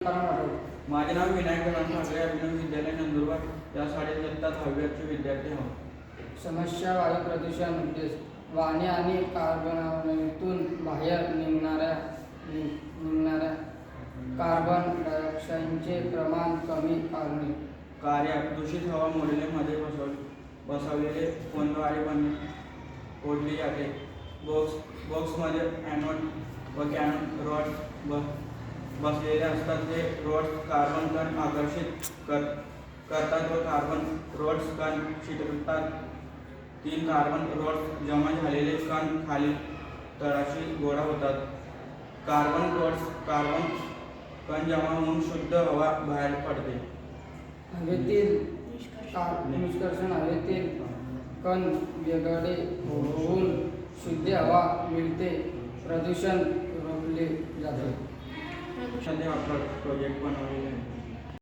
माझे नाव विनायक ठाकरे, अभिनव विद्यालय नंदुरबार या शाळेत इयत्ता 10वीचे विद्यार्थी आहोत. समस्या वायू प्रदूषण उद्देश वाहने आणि कारखान्यांतून बाहेर निघणाऱ्या कार्बन डायऑक्साईडचे प्रमाण कमी करणे. कार्य दूषित हवा मोडेलमध्ये बसवलेले फोनद्वारे ओढली जाते. बॉक्समध्ये ॲनोड व कॅनोड रॉड बसलेले असतात. हे रॉड्स कार्बन कण आकर्षित करतात व कार्बन रॉड्स कण चिकटतात. 3 कार्बन रॉड्स जमा झालेले कण खाली तळाशी गोळा होतात. कार्बन कण जमा होऊन शुद्ध हवा बाहेर पडते. हवेतील निष्कर्षण हवेतील कण वेगळे होऊन शुद्ध हवा मिळते. प्रदूषण रोखले जाते. प्रोजेक्ट बनवलेले आहे.